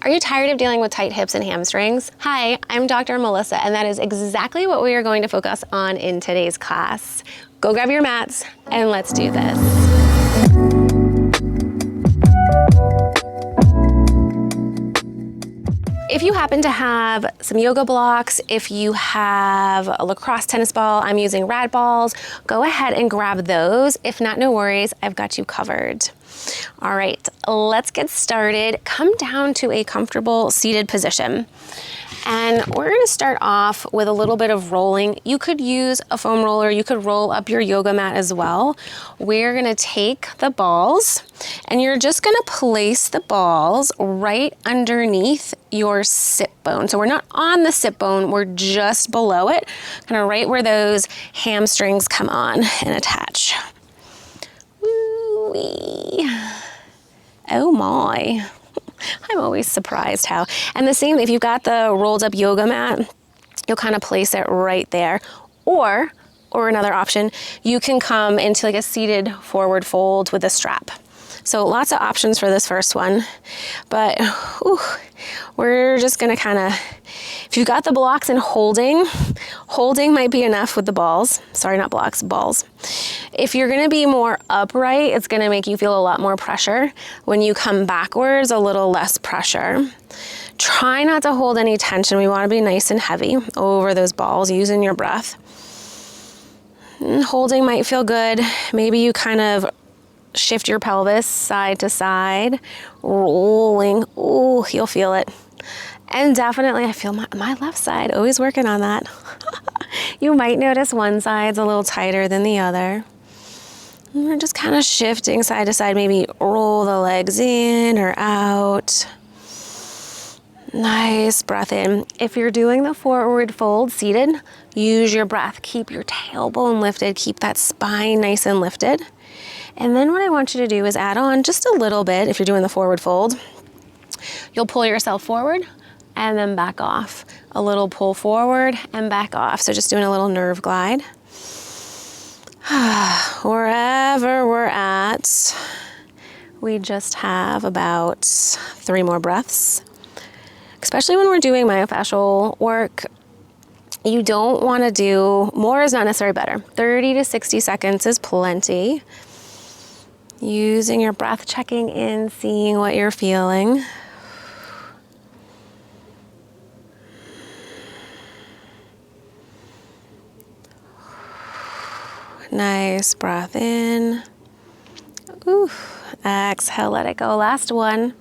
Are you tired of dealing with tight hips and hamstrings? Hi, I'm Dr. Melissa, and that is exactly what we are going to focus on in today's class. Go grab your mats and let's do this. If you happen to have some yoga blocks, if you have a lacrosse tennis ball, I'm using rad balls, go ahead and grab those. If not, no worries, I've got you covered. All right, let's get started. Come down to a comfortable seated position. And we're gonna start off with a little bit of rolling. You could use a foam roller, you could roll up your yoga mat as well. We're gonna take the balls and you're just gonna place the balls right underneath your sit bone. So we're not on the sit bone, we're just below it, kind of right where those hamstrings come on and attach. Woo-wee. Oh my. I'm always surprised how. And the same, if you've got the rolled up yoga mat, you'll kind of place it right there. Or another option, you can come into like a seated forward fold with a strap. So lots of options for this first one, but we're just gonna kind of, if you've got the blocks and holding might be enough with the balls. Sorry, not blocks, balls. If you're gonna be more upright, it's gonna make you feel a lot more pressure. When you come backwards, a little less pressure. Try not to hold any tension. We wanna be nice and heavy over those balls, using your breath. And holding might feel good. Maybe you kind of shift your pelvis side to side, rolling. Ooh, you'll feel it. And definitely, I feel my left side, always working on that. You might notice one side's a little tighter than the other. And we're just kind of shifting side to side, maybe roll the legs in or out. Nice breath in. If you're doing the forward fold seated, use your breath. Keep your tailbone lifted, keep that spine nice and lifted. And then what I want you to do is add on just a little bit. If you're doing the forward fold, you'll pull yourself forward and then back off. A little pull forward and back off. So just doing a little nerve glide. Wherever we're at, we just have about 3 more breaths. Especially when we're doing myofascial work, you don't want to do, more is not necessarily better. 30 to 60 seconds is plenty. Using your breath, checking in, seeing what you're feeling. Nice breath in. Ooh. Exhale, let it go. Last one.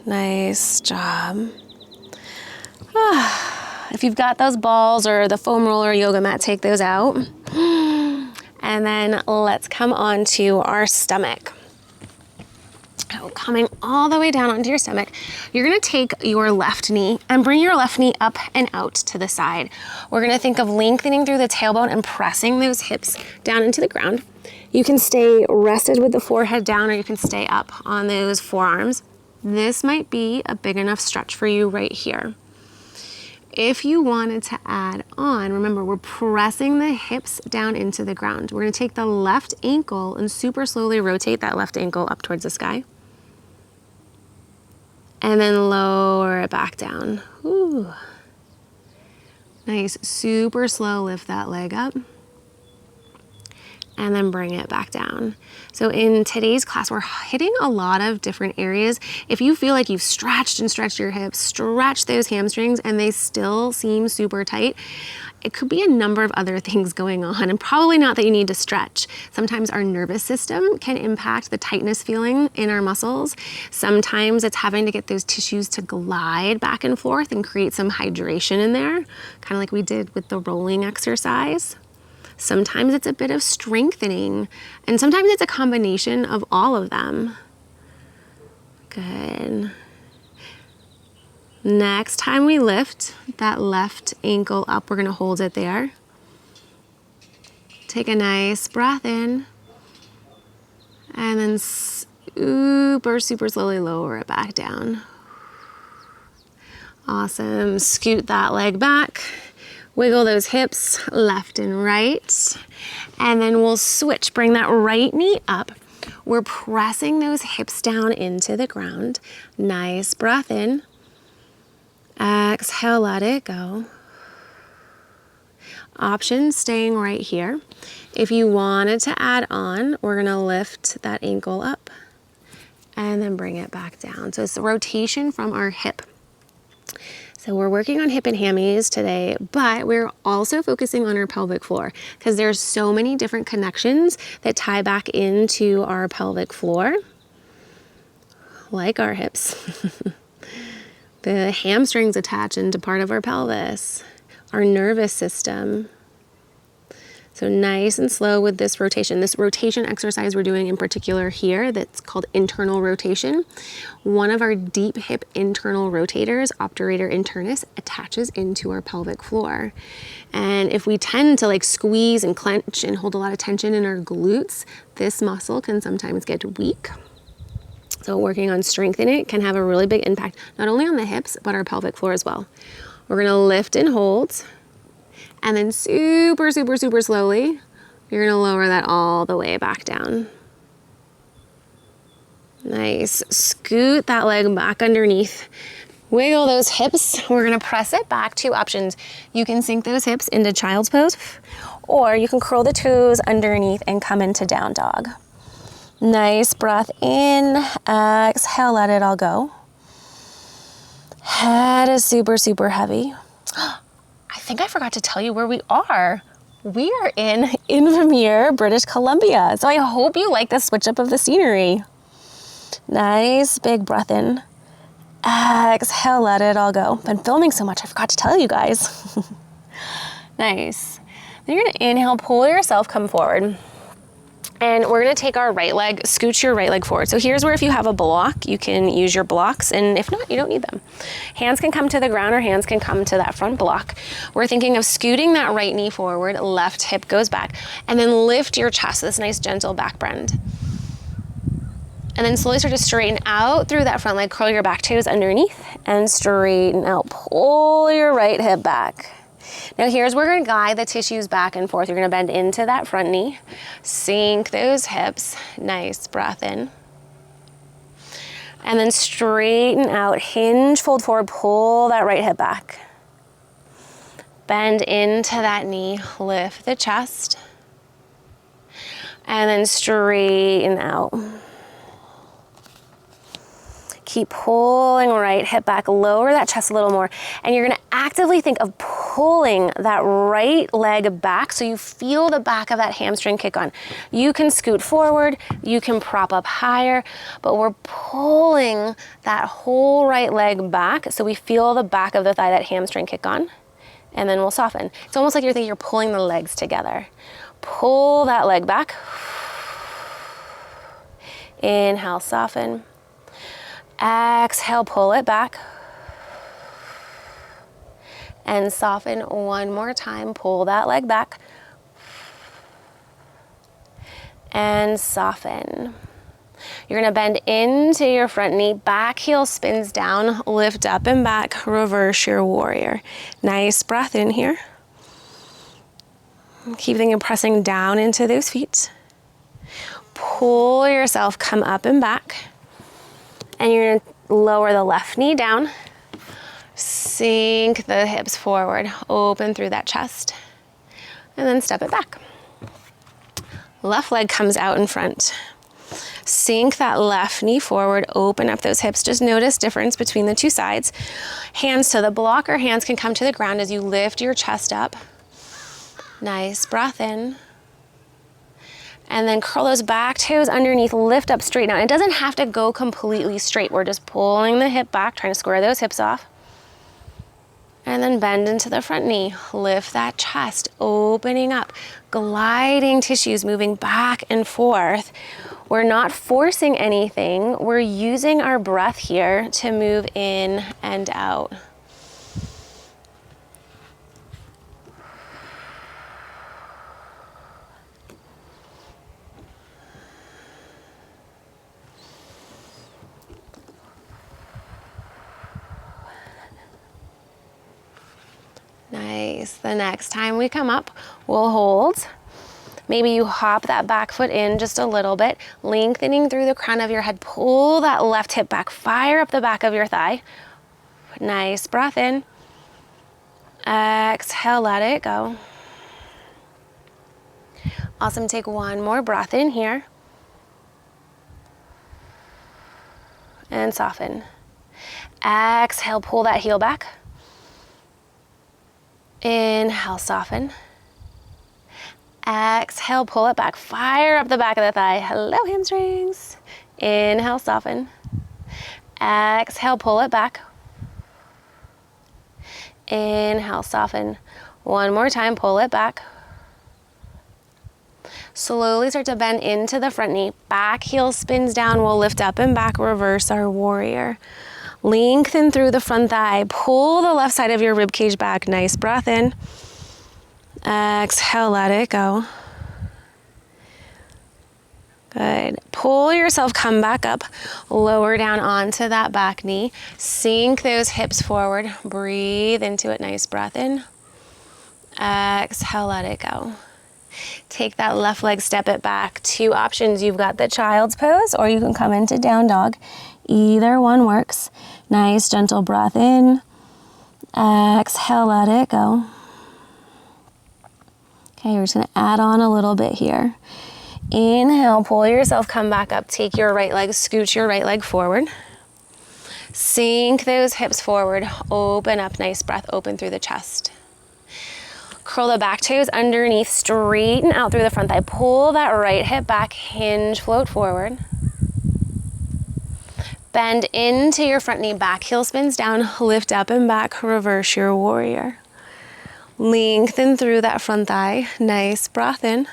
Nice job. If you've got those balls or the foam roller yoga mat, take those out. And then let's come on to our stomach. Coming all the way down onto your stomach, you're gonna take your left knee and bring your left knee up and out to the side. We're gonna think of lengthening through the tailbone and pressing those hips down into the ground. You can stay rested with the forehead down, or you can stay up on those forearms. This might be a big enough stretch for you right here. If you wanted to add on, remember, we're pressing the hips down into the ground. We're gonna take the left ankle and super slowly rotate that left ankle up towards the sky. And then lower it back down. Ooh. Nice, super slow, lift that leg up. And then bring it back down. So in today's class, we're hitting a lot of different areas. If you feel like you've stretched and stretched your hips, stretch those hamstrings, and they still seem super tight, it could be a number of other things going on, and probably not that you need to stretch. Sometimes our nervous system can impact the tightness feeling in our muscles. Sometimes it's having to get those tissues to glide back and forth and create some hydration in there, kind of like we did with the rolling exercise. Sometimes it's a bit of strengthening, and sometimes it's a combination of all of them. Good. Next time we lift that left ankle up, we're gonna hold it there. Take a nice breath in, and then super slowly lower it back down. Awesome. Scoot that leg back. Wiggle those hips left and right. And then we'll switch. Bring that right knee up. We're pressing those hips down into the ground. Nice breath in. Exhale, let it go. Option staying right here. If you wanted to add on, we're gonna lift that ankle up and then bring it back down. So it's the rotation from our hip. So we're working on hip and hammies today, but we're also focusing on our pelvic floor because there's so many different connections that tie back into our pelvic floor, like our hips. The hamstrings attach into part of our pelvis, our nervous system. So nice and slow with this rotation. This rotation exercise we're doing in particular here, that's called internal rotation. One of our deep hip internal rotators, obturator internus, attaches into our pelvic floor. And if we tend to like squeeze and clench and hold a lot of tension in our glutes, this muscle can sometimes get weak. So working on strengthening it can have a really big impact, not only on the hips, but our pelvic floor as well. We're gonna lift and hold. And then super, super, super slowly, you're gonna lower that all the way back down. Nice. Scoot that leg back underneath. Wiggle those hips. We're gonna press it back. 2 options. You can sink those hips into child's pose, or you can curl the toes underneath and come into down dog. Nice breath in. Exhale, let it all go. Head is super, super heavy. I think I forgot to tell you where we are. We are in Invermere, British Columbia. So I hope you like the switch up of the scenery. Nice big breath in. Exhale, let it all go. Been filming so much, I forgot to tell you guys. Nice. Then you're gonna inhale, pull yourself, come forward. And we're gonna take our right leg, scooch your right leg forward. So here's where if you have a block, you can use your blocks, and if not, you don't need them. Hands can come to the ground or hands can come to that front block. We're thinking of scooting that right knee forward, left hip goes back, and then lift your chest, this nice gentle back bend. And then slowly start to straighten out through that front leg, curl your back toes underneath, and straighten out. Pull your right hip back. Now here's where we're gonna guide the tissues back and forth. You're gonna bend into that front knee, sink those hips, nice breath in. And then straighten out, hinge, fold forward, pull that right hip back. Bend into that knee, lift the chest, and then straighten out. Keep pulling right hip back, lower that chest a little more, and you're gonna actively think of pulling that right leg back so you feel the back of that hamstring kick on. You can scoot forward, you can prop up higher, but we're pulling that whole right leg back so we feel the back of the thigh, that hamstring kick on, and then we'll soften. It's almost like you're thinking you're pulling the legs together. Pull that leg back. Inhale, soften. Exhale, pull it back. And soften one more time. Pull that leg back. And soften. You're gonna bend into your front knee, back heel spins down, lift up and back, reverse your warrior. Nice breath in here. Keep thinking pressing down into those feet. Pull yourself, come up and back. And you're gonna lower the left knee down, sink the hips forward, open through that chest, and then step it back. Left leg comes out in front. Sink that left knee forward, open up those hips. Just notice difference between the two sides. Hands to the block or hands can come to the ground as you lift your chest up. Nice breath in. And then curl those back toes underneath, lift up, straighten out. It doesn't have to go completely straight. We're just pulling the hip back, trying to square those hips off. And then bend into the front knee, lift that chest, opening up, gliding tissues, moving back and forth. We're not forcing anything. We're using our breath here to move in and out. Nice. The next time we come up, we'll hold. Maybe you hop that back foot in just a little bit, lengthening through the crown of your head. Pull that left hip back, fire up the back of your thigh. Nice breath in. Exhale, let it go. Awesome, take one more breath in here. And soften. Exhale, pull that heel back. Inhale, soften. Exhale, pull it back. Fire up the back of the thigh. Hello, hamstrings. Inhale, soften. Exhale, pull it back. Inhale, soften. One more time, pull it back. Slowly start to bend into the front knee. Back heel spins down. We'll lift up and back, reverse our warrior. Lengthen through the front thigh. Pull the left side of your rib cage back. Nice breath in. Exhale, let it go. Good. Pull yourself, come back up. Lower down onto that back knee. Sink those hips forward. Breathe into it. Nice breath in. Exhale, let it go. Take that left leg, step it back. Two options. You've got the child's pose, or you can come into down dog. Either one works. Nice, gentle breath in. Exhale, let it go. Okay, we're just gonna add on a little bit here. Inhale, pull yourself, come back up. Take your right leg, scoot your right leg forward. Sink those hips forward. Open up, nice breath, open through the chest. Curl the back toes underneath, straighten out through the front thigh. Pull that right hip back, hinge, float forward. Bend into your front knee, back heel spins down, lift up and back, reverse your warrior. Lengthen through that front thigh, nice breath in.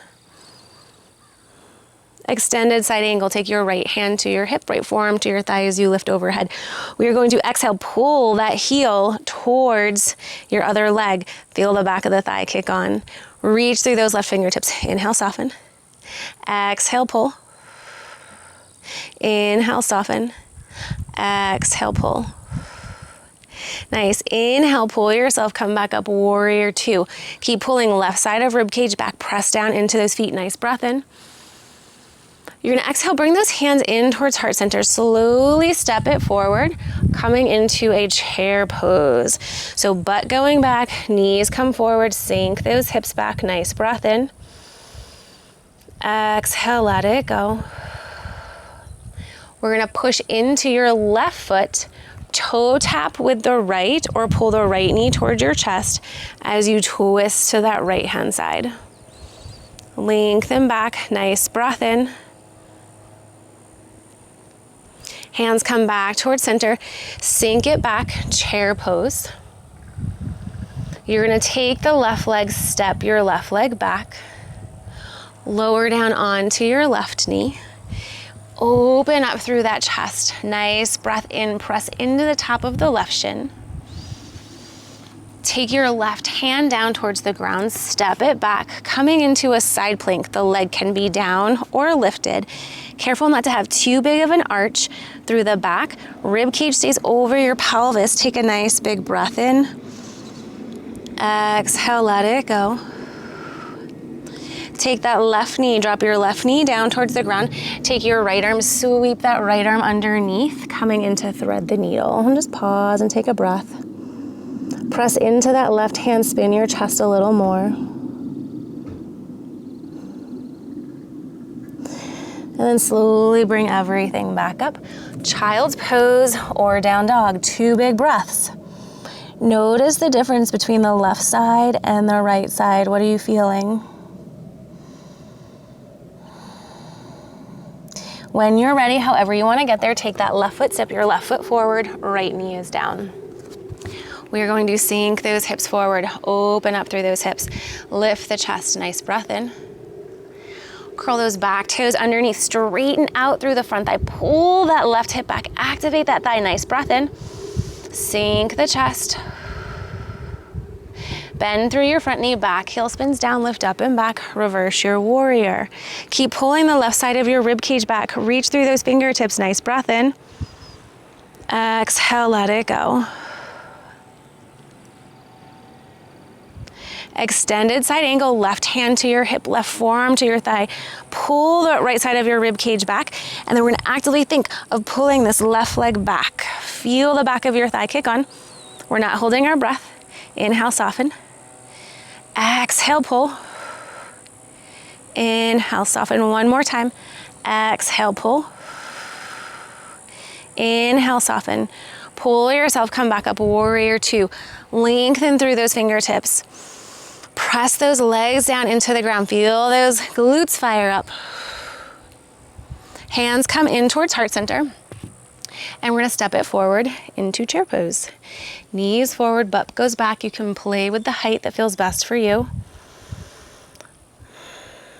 Extended side angle, take your right hand to your hip, right forearm to your thigh as you lift overhead. We are going to exhale, pull that heel towards your other leg. Feel the back of the thigh kick on. Reach through those left fingertips. Inhale, soften. Exhale, pull. Inhale, soften. Exhale, pull. Nice. Inhale, pull yourself, come back up, warrior two. Keep pulling left side of rib cage back, press down into those feet. Nice breath in. You're gonna exhale, bring those hands in towards heart center. Slowly step it forward, coming into a chair pose. So butt going back, knees come forward, sink those hips back. Nice breath in. Exhale, let it go. We're gonna push into your left foot, toe tap with the right, or pull the right knee towards your chest as you twist to that right hand side. Lengthen back, nice breath in. Hands come back towards center, sink it back, chair pose. You're gonna take the left leg, step your left leg back, lower down onto your left knee, open up through that chest, nice breath in, press into the top of the left shin. Take your left hand down towards the ground, step it back, coming into a side plank. The leg can be down or lifted. Careful not to have too big of an arch through the back. Rib cage stays over your pelvis. Take a nice big breath in. Exhale, let it go. Take that left knee, drop your left knee down towards the ground. Take your right arm, sweep that right arm underneath, coming into thread the needle. And just pause and take a breath. Press into that left hand, spin your chest a little more. And then slowly bring everything back up. Child's pose or down dog, 2 big breaths. Notice the difference between the left side and the right side. What are you feeling? When you're ready, however you want to get there, take that left foot, step your left foot forward, right knee is down. We are going to sink those hips forward, open up through those hips, lift the chest, nice breath in. Curl those back toes underneath, straighten out through the front thigh, pull that left hip back, activate that thigh, nice breath in. Sink the chest. Bend through your front knee, back heel spins down, lift up and back, reverse your warrior. Keep pulling the left side of your rib cage back, reach through those fingertips, nice breath in. Exhale, let it go. Extended side angle, left hand to your hip, left forearm to your thigh. Pull the right side of your rib cage back, and then we're gonna actively think of pulling this left leg back. Feel the back of your thigh kick on. We're not holding our breath. Inhale, soften. Exhale, pull. Inhale, soften. One more time. Exhale, pull. Inhale, soften. Pull yourself, come back up, warrior two. Lengthen through those fingertips. Press those legs down into the ground. Feel those glutes fire up. Hands come in towards heart center. And we're gonna step it forward into chair pose. Knees forward, butt goes back. You can play with the height that feels best for you.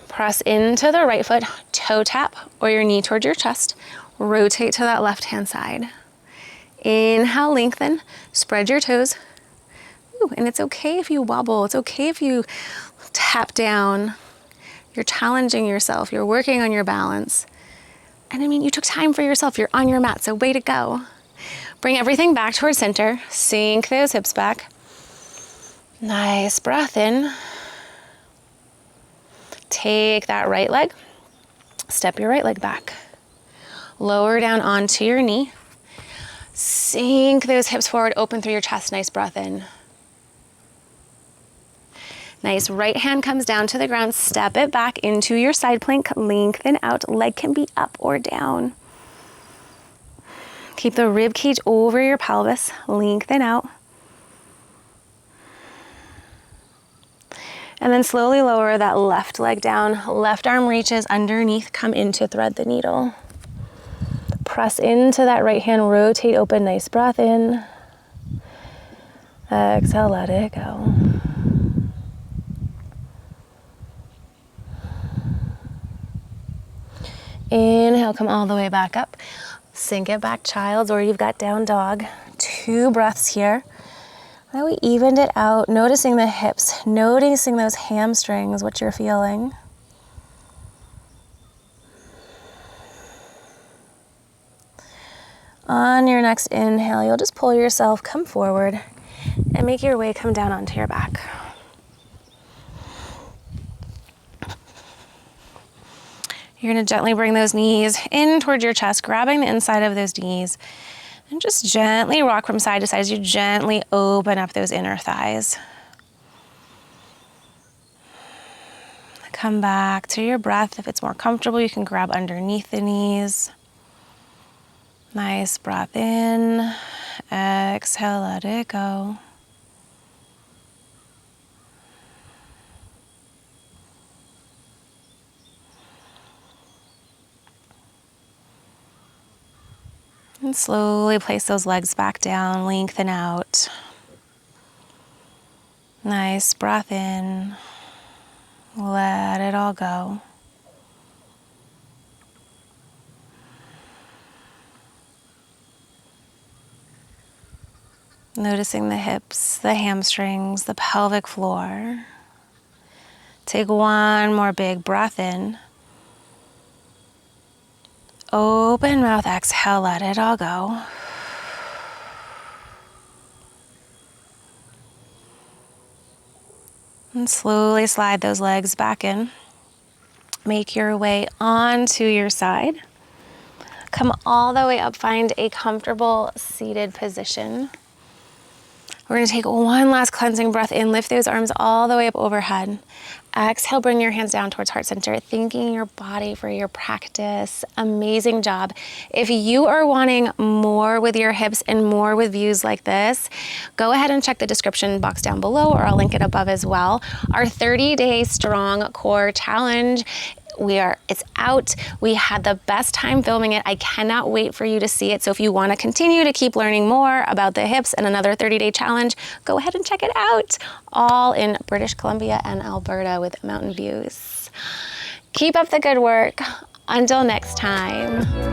Press into the right foot, toe tap, or your knee towards your chest. Rotate to that left-hand side. Inhale, lengthen, spread your toes. Ooh, and it's okay if you wobble. It's okay if you tap down. You're challenging yourself. You're working on your balance. And I mean, you took time for yourself. You're on your mat, so way to go. Bring everything back towards center. Sink those hips back. Nice breath in. Take that right leg. Step your right leg back. Lower down onto your knee. Sink those hips forward, open through your chest. Nice breath in. Nice, right hand comes down to the ground. Step it back into your side plank. Lengthen out. Leg can be up or down. Keep the rib cage over your pelvis. Lengthen out. And then slowly lower that left leg down. Left arm reaches underneath. Come in to thread the needle. Press into that right hand, rotate open, nice breath in. Exhale, let it go. Inhale, come all the way back up. Sink it back, child's, or you've got down dog. 2 breaths here. Now we evened it out, noticing the hips, noticing those hamstrings, what you're feeling. On your next inhale, you'll just pull yourself, come forward, and make your way come down onto your back. You're gonna gently bring those knees in towards your chest, grabbing the inside of those knees, and just gently rock from side to side as you gently open up those inner thighs. Come back to your breath. If it's more comfortable, you can grab underneath the knees. Nice breath in, exhale, let it go. And slowly place those legs back down, lengthen out. Nice breath in, let it all go. Noticing the hips, the hamstrings, the pelvic floor. Take one more big breath in. Open mouth, exhale, let it all go. And slowly slide those legs back in. Make your way onto your side. Come all the way up, find a comfortable seated position. We're gonna take one last cleansing breath in, lift those arms all the way up overhead. Exhale, bring your hands down towards heart center, thanking your body for your practice. Amazing job. If you are wanting more with your hips and more with views like this, go ahead and check the description box down below, or I'll link it above as well. Our 30-day strong core challenge, it's out. We had the best time filming it. I cannot wait for you to see it. So if you want to continue to keep learning more about the hips and another 30-day challenge, go ahead and check it out. All in British Columbia and Alberta with mountain views. Keep up the good work. Until next time.